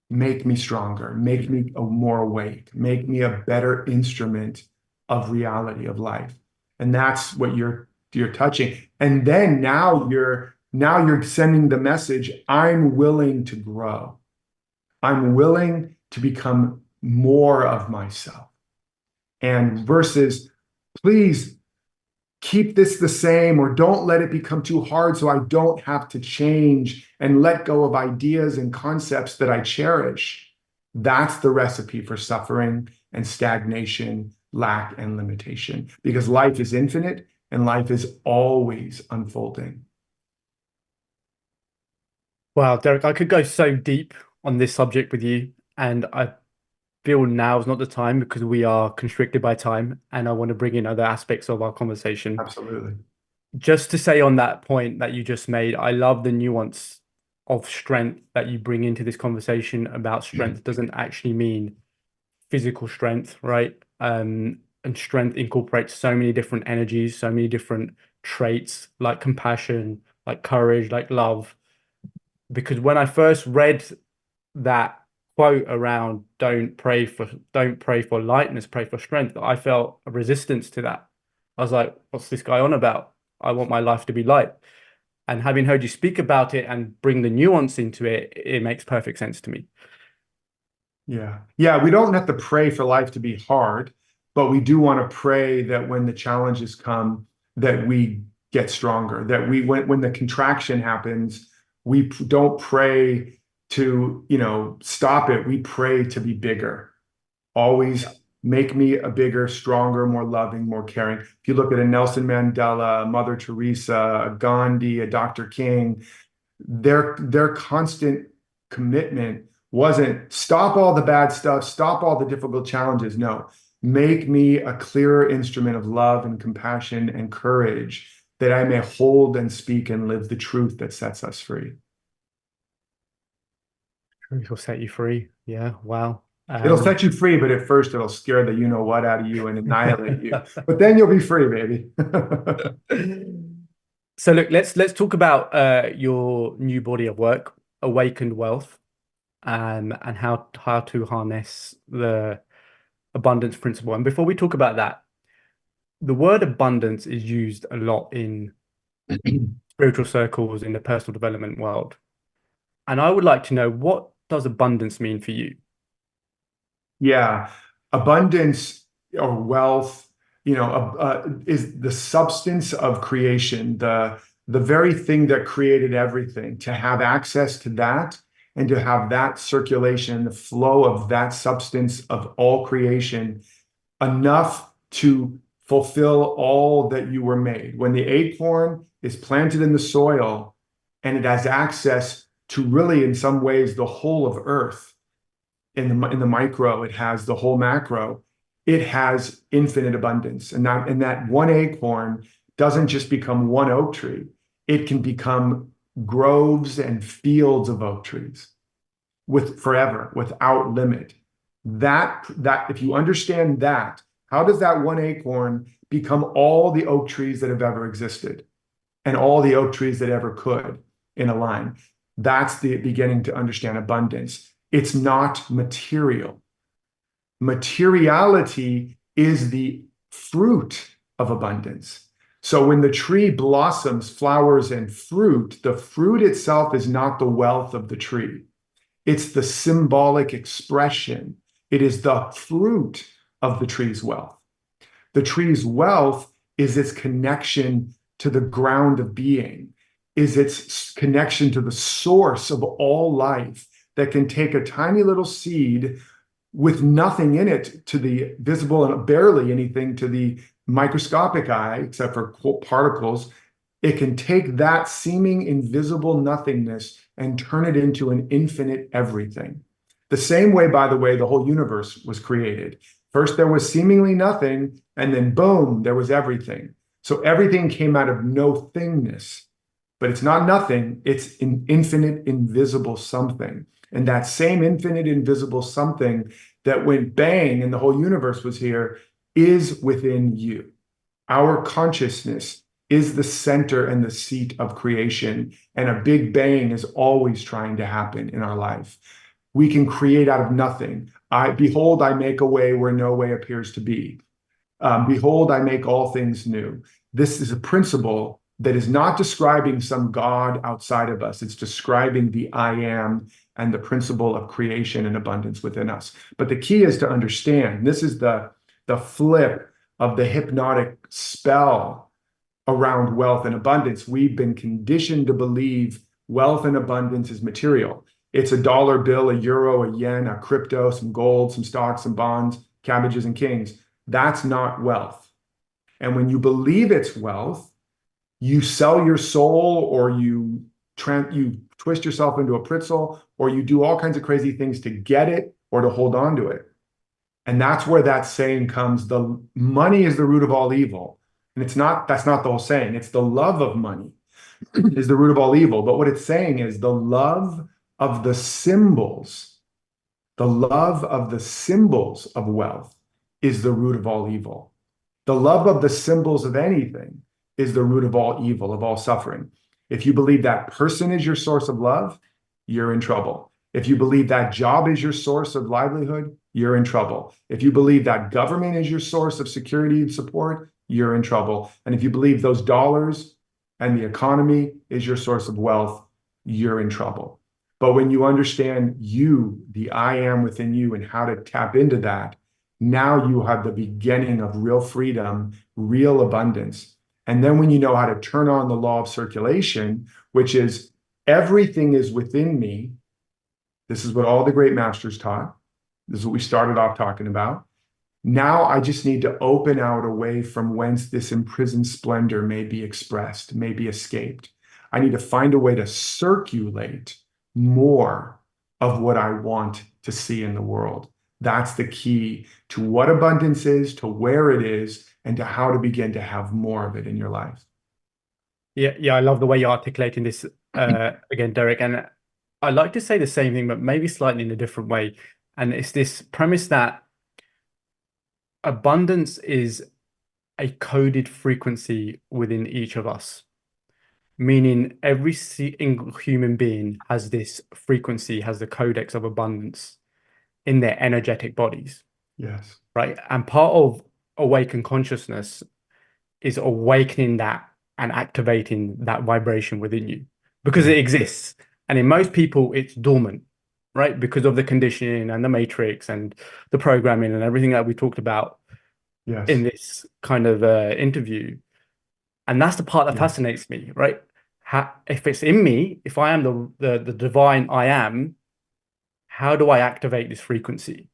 Make me stronger, make me more awake, make me a better instrument of reality, of life. And that's what you're touching. And then now you're sending the message, I'm willing to grow. I'm willing to become more of myself. And versus, please keep this the same, or don't let it become too hard so I don't have to change and let go of ideas and concepts that I cherish. That's the recipe for suffering and stagnation, lack and limitation, because life is infinite and life is always unfolding. Wow, Derek, I could go so deep on this subject with you, and I feel now is not the time because we are constricted by time, and I want to bring in other aspects of our conversation. Absolutely. Just to say on that point that you just made, I love the nuance of strength that you bring into this conversation about strength doesn't actually mean physical strength, right? And strength incorporates so many different energies, so many different traits like compassion, like courage, like love. Because when I first read that quote around don't pray for lightness, pray for strength, I felt a resistance to that. I was like, what's this guy on about? I want my life to be light. And having heard you speak about it and bring the nuance into it, it makes perfect sense to me. Yeah. Yeah. We don't have to pray for life to be hard, but we do want to pray that when the challenges come, that we get stronger, that when the contraction happens, we don't pray to, stop it. We pray to be bigger. Always make me a bigger, stronger, more loving, more caring. If you look at a Nelson Mandela, a Mother Teresa, a Gandhi, a Dr. King, their constant commitment wasn't stop all the bad stuff, stop all the difficult challenges. No, make me a clearer instrument of love and compassion and courage that I may hold and speak and live the truth that sets us free. Truth will set you free. Yeah, wow. It'll set you free, but at first it'll scare the you know what out of you and annihilate you. But then you'll be free, baby. So look, let's talk about your new body of work, Awakened Wealth, and how to harness the abundance principle. And before we talk about that, the word abundance is used a lot in spiritual circles in the personal development world. And I would like to know, what does abundance mean for you? Yeah, abundance or wealth, is the substance of creation, the very thing that created everything. To have access to that and to have that circulation, the flow of that substance of all creation, enough to fulfill all that you were made. When the acorn is planted in the soil and it has access to really, in some ways, the whole of Earth. In the micro, it has the whole macro. It has infinite abundance, and that one acorn doesn't just become one oak tree. It can become groves and fields of oak trees with forever, without limit. That if you understand that, how does that one acorn become all the oak trees that have ever existed and all the oak trees that ever could in a line? That's the beginning to understand abundance. It's not material. Materiality is the fruit of abundance. So when the tree blossoms, flowers, and fruit, the fruit itself is not the wealth of the tree. It's the symbolic expression. It is the fruit of the tree's wealth. The tree's wealth is its connection to the ground of being, is its connection to the source of all life that can take a tiny little seed with nothing in it to the visible and barely anything to the microscopic eye, except for particles. It can take that seeming invisible nothingness and turn it into an infinite everything. The same way, by the way, the whole universe was created. First, there was seemingly nothing, and then boom, there was everything. So everything came out of no thingness, but it's not nothing. It's an infinite, invisible something. And that same infinite, invisible something that went bang and the whole universe was here is within you. Our consciousness is the center and the seat of creation, and a big bang is always trying to happen in our life. We can create out of nothing. Behold, I make a way where no way appears to be. Behold, I make all things new. This is a principle that is not describing some God outside of us. It's describing the I am and the principle of creation and abundance within us. But the key is to understand, this is the flip of the hypnotic spell around wealth and abundance. We've been conditioned to believe wealth and abundance is material. It's a dollar bill, a euro, a yen, a crypto, some gold, some stocks, some bonds, cabbages and kings. That's not wealth. And when you believe it's wealth, you sell your soul, or you twist yourself into a pretzel, or you do all kinds of crazy things to get it or to hold on to it. And that's where that saying comes, the money is the root of all evil. And that's not the whole saying. It's the love of money is the root of all evil. But what it's saying is the love of the symbols, of wealth is the root of all evil. The love of the symbols of anything is the root of all evil, of all suffering. If you believe that person is your source of love, you're in trouble. If you believe that job is your source of livelihood, you're in trouble. If you believe that government is your source of security and support, you're in trouble. And if you believe those dollars and the economy is your source of wealth, you're in trouble. But when you understand you, the I am within you, and how to tap into that, now you have the beginning of real freedom, real abundance. And then when you know how to turn on the law of circulation, which is everything is within me, this is what all the great masters taught. This is what we started off talking about. Now I just need to open out away from whence this imprisoned splendor may be expressed, may be escaped. I need to find a way to circulate more of what I want to see in the world. That's the key to what abundance is, to where it is, and to how to begin to have more of it in your life. Yeah, I love the way you're articulating this again, Derek. And I like to say the same thing, but maybe slightly in a different way. And it's this premise that abundance is a coded frequency within each of us, meaning every single human being has this frequency, has the codex of abundance in their energetic bodies. Yes. Right. And part of awakened consciousness is awakening that and activating that vibration within you, because it exists. And in most people, it's dormant, right? Because of the conditioning and the matrix and the programming and everything that we talked about in this kind of interview. And that's the part that fascinates me, right? If it's in me, if I am the divine I am, how do I activate this frequency?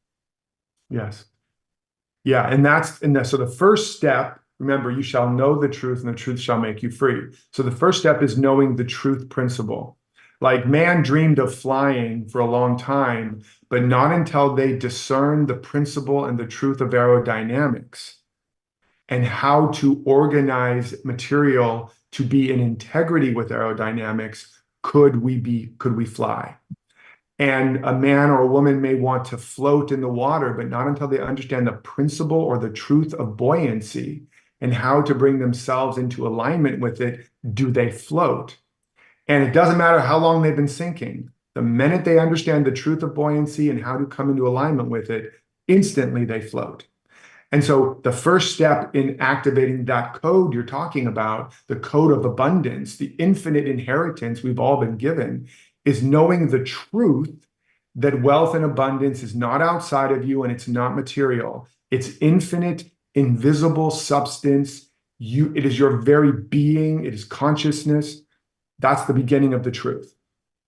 Yes. Yeah. So the first step, remember, you shall know the truth and the truth shall make you free. So the first step is knowing the truth principle. Like man dreamed of flying for a long time, but not until they discerned the principle and the truth of aerodynamics and how to organize material to be in integrity with aerodynamics could we fly. And a man or a woman may want to float in the water, but not until they understand the principle or the truth of buoyancy and how to bring themselves into alignment with it do they float. And it doesn't matter how long they've been sinking. The minute they understand the truth of buoyancy and how to come into alignment with it, instantly they float. And so the first step in activating that code you're talking about, the code of abundance, the infinite inheritance we've all been given, is knowing the truth that wealth and abundance is not outside of you and it's not material. It's infinite, invisible substance. It is your very being. It is consciousness. That's the beginning of the truth.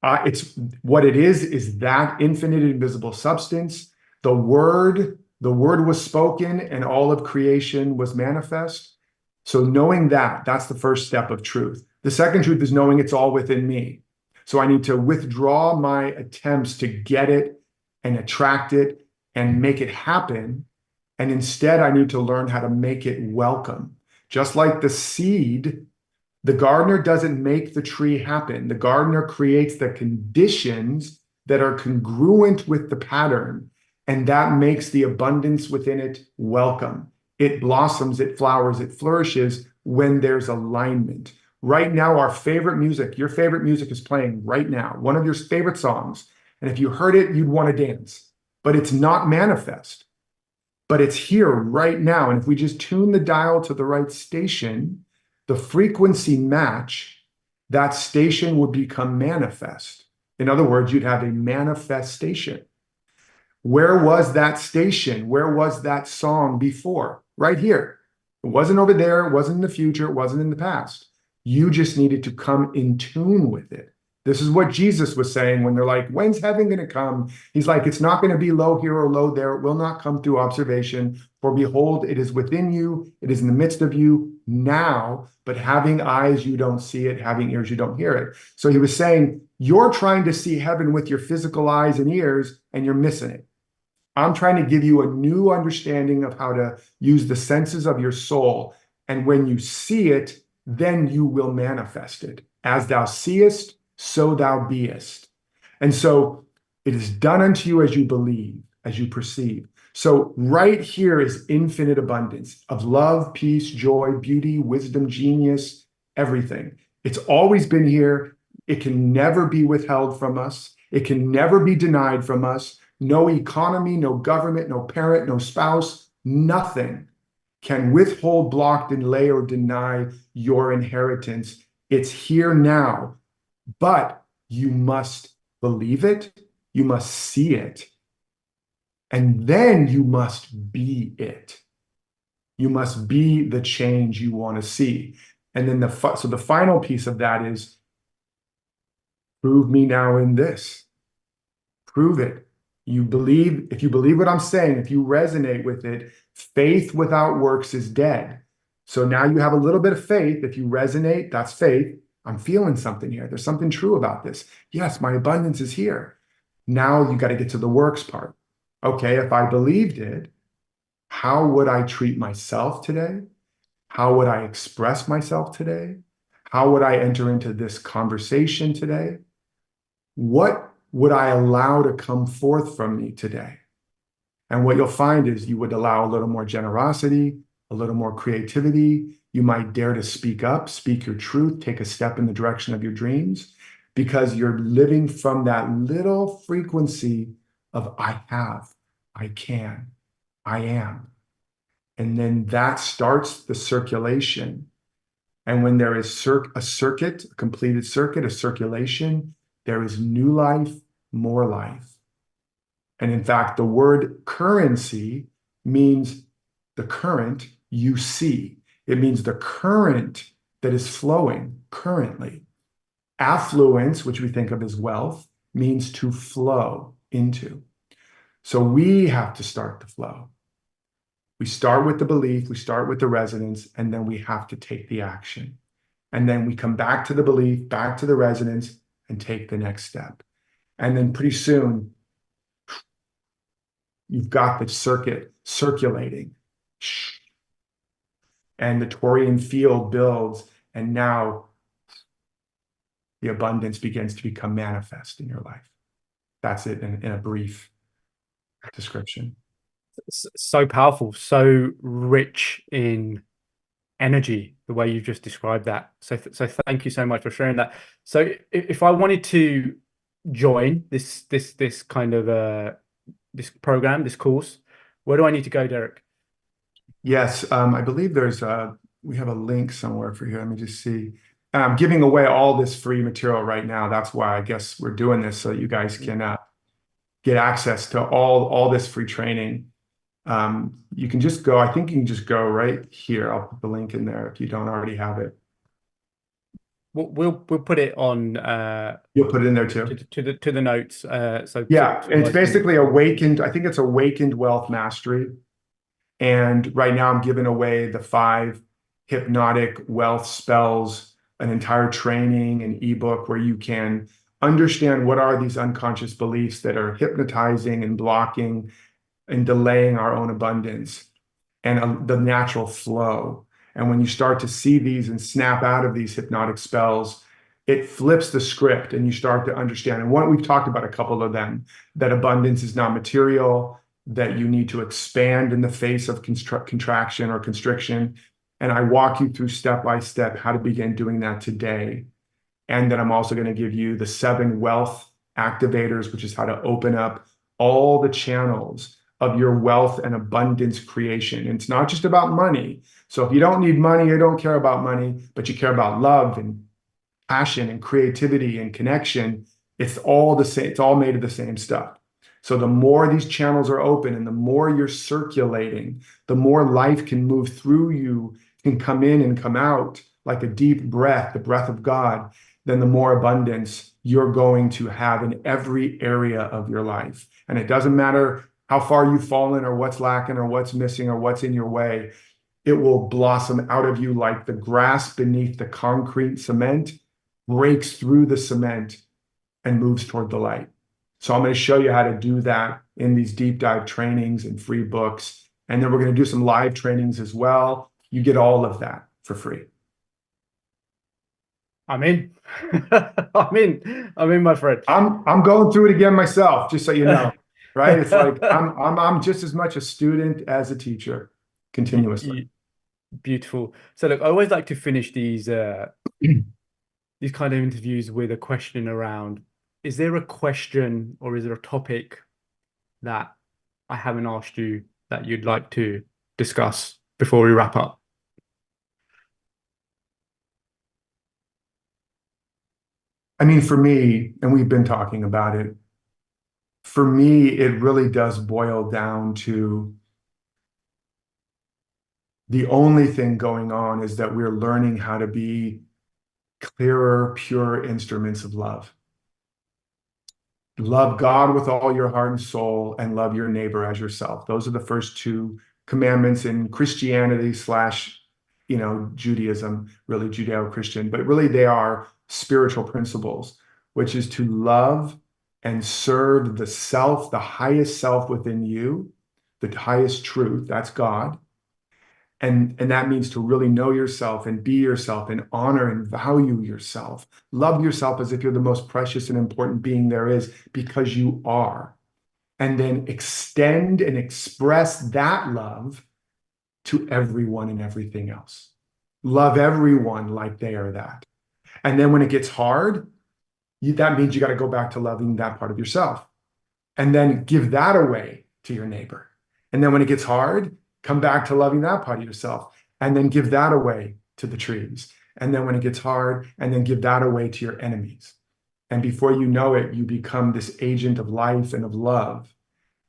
It's what it is that infinite, invisible substance. The word was spoken and all of creation was manifest. So knowing that's the first step of truth. The second truth is knowing it's all within me. So I need to withdraw my attempts to get it and attract it and make it happen. And instead, I need to learn how to make it welcome, Just like the seed, the gardener doesn't make the tree happen. The gardener creates the conditions that are congruent with the pattern, and that makes the abundance within it welcome. It blossoms, it flowers, it flourishes when there's alignment. Right now, our favorite music, your favorite music is playing right now, one of your favorite songs. And if you heard it, you'd want to dance, but it's not manifest, but it's here right now. And if we just tune the dial to the right station, the frequency match, that station would become manifest. In other words, you'd have a manifestation. Where was that station? Where was that song before? Right here. It wasn't over there. It wasn't in the future. It wasn't in the past. You just needed to come in tune with it. This is what Jesus was saying when they're like, when's heaven going to come? He's like, it's not going to be low here or low there. It will not come through observation. For behold, it is within you. It is in the midst of you now, but having eyes, you don't see it. Having ears, you don't hear it. So he was saying, you're trying to see heaven with your physical eyes and ears, and you're missing it. I'm trying to give you a new understanding of how to use the senses of your soul. And when you see it, then you will manifest it. As thou seest, so thou beest. And so it is done unto you as you believe, as you perceive. So right here is infinite abundance of love, peace, joy, beauty, wisdom, genius, everything. It's always been here. It can never be withheld from us. It can never be denied from us. No economy, no government, no parent, no spouse, nothing can withhold, block, delay, or deny your inheritance. It's here now, but you must believe it, you must see it, and then you must be it. You must be the change you want to see. And then the final piece of that is, prove me now in this. Prove it. You believe, if you believe what I'm saying, if you resonate with it, faith without works is dead. So now you have a little bit of faith. If you resonate, that's faith. I'm feeling something here. There's something true about this. Yes, my abundance is here. Now you got to get to the works part. Okay, if I believed it, how would I treat myself today? How would I express myself today? How would I enter into this conversation today? What would I allow to come forth from me today? And what you'll find is you would allow a little more generosity, a little more creativity. You might dare to speak up, speak your truth, take a step in the direction of your dreams, because you're living from that little frequency of I have, I can, I am. And then that starts the circulation. And when there is a circuit, a completed circuit, a circulation, there is new life, more life. And in fact, the word currency means the current you see. It means the current that is flowing currently. Affluence, which we think of as wealth, means to flow into. So we have to start the flow. We start with the belief, we start with the resonance, and then we have to take the action. And then we come back to the belief, back to the resonance, and take the next step. And then pretty soon, you've got the circuit circulating. And the Taurian field builds, and now the abundance begins to become manifest in your life. That's it in a brief description. So powerful, so rich in energy, the way you've just described that. So thank you so much for sharing that. So if I wanted to join this kind of this program, this course, where do I need to go, Derek? Yes, I believe we have a link somewhere for you. Let me just see. I'm giving away all this free material right now. That's why I guess we're doing this, so you guys can get access to all this free training. You can just go, I think you can just go right here. I'll put the link in there if you don't already have it. We'll put it on. You'll put it in there too. To the notes. So yeah, it's basically awakened. I think it's awakened wealth mastery. And right now I'm giving away the 5 hypnotic wealth spells, an entire training, an ebook where you can understand what are these unconscious beliefs that are hypnotizing and blocking and delaying our own abundance and the natural flow. And when you start to see these and snap out of these hypnotic spells, it flips the script and you start to understand. And we've talked about a couple of them, that abundance is not material, that you need to expand in the face of contraction or constriction. And I walk you through step by step how to begin doing that today. And then I'm also going to give you the 7 wealth activators, which is how to open up all the channels of your wealth and abundance creation. And it's not just about money. So if you don't need money or don't care about money, but you care about love and passion and creativity and connection, it's all the same. It's all made of the same stuff. So the more these channels are open and the more you're circulating, the more life can move through you, can come in and come out like a deep breath, the breath of God, then the more abundance you're going to have in every area of your life. And it doesn't matter how far you've fallen or what's lacking or what's missing or what's in your way. It will blossom out of you like the grass beneath the concrete cement breaks through the cement and moves toward the light. So I'm going to show you how to do that in these deep dive trainings and free books. And then we're going to do some live trainings as well. You get all of that for free. I'm in. I'm in, my friend. I'm going through it again myself, just so you know, right? It's like I'm just as much a student as a teacher continuously. Beautiful. So look, I always like to finish these these kind of interviews with a question around, is there a question or is there a topic that I haven't asked you that you'd like to discuss before we wrap up? I mean, for me, and we've been talking about it, for me, it really does boil down to the only thing going on is that we're learning how to be clearer, pure instruments of love. Love God with all your heart and soul, and love your neighbor as yourself. Those are the first 2 commandments in Christianity slash, Judaism, really Judeo-Christian, but really they are spiritual principles, which is to love and serve the self, the highest self within you, the highest truth, that's God. And that means to really know yourself and be yourself and honor and value yourself. Love yourself as if you're the most precious and important being there is, because you are. And then extend and express that love to everyone and everything else. Love everyone like they are that. And then when it gets hard, that means you got to go back to loving that part of yourself. And then give that away to your neighbor. And then when it gets hard, come back to loving that part of yourself, and then give that away to the trees. And then when it gets hard, and then give that away to your enemies. And before you know it, you become this agent of life and of love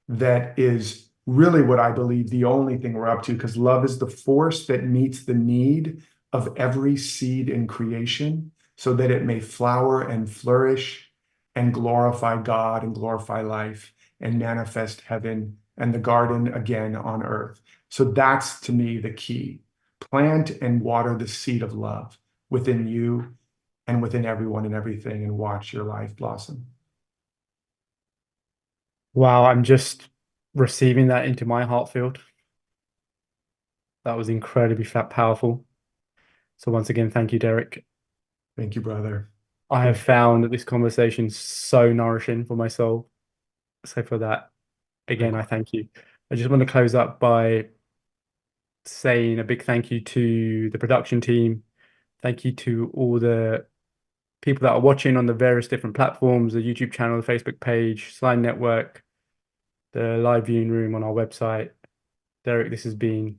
that is really what I believe the only thing we're up to, because love is the force that meets the need of every seed in creation so that it may flower and flourish and glorify God and glorify life and manifest heaven and the garden again on earth. So that's, to me, the key. Plant and water the seed of love within you and within everyone and everything, and watch your life blossom. Wow, I'm just receiving that into my heart field. That was incredibly powerful. So once again, thank you, Derek. Thank you, brother. I have found that this conversation so nourishing for my soul. So for that, again, I thank you. I just want to close up by saying a big thank you to the production team. Thank you to all the people that are watching on the various different platforms, the YouTube channel, the Facebook page, Slime Network, the live viewing room on our website. Derek, this has been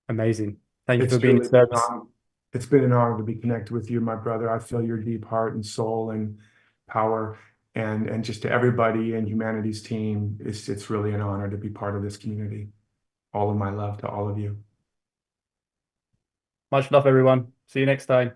amazing. Thank you for being in service. It's been an honor to be connected with you, my brother. I feel your deep heart and soul and power, and just to everybody in humanity's team, it's really an honor to be part of this community. All of my love to all of you. Much love, everyone. See you next time.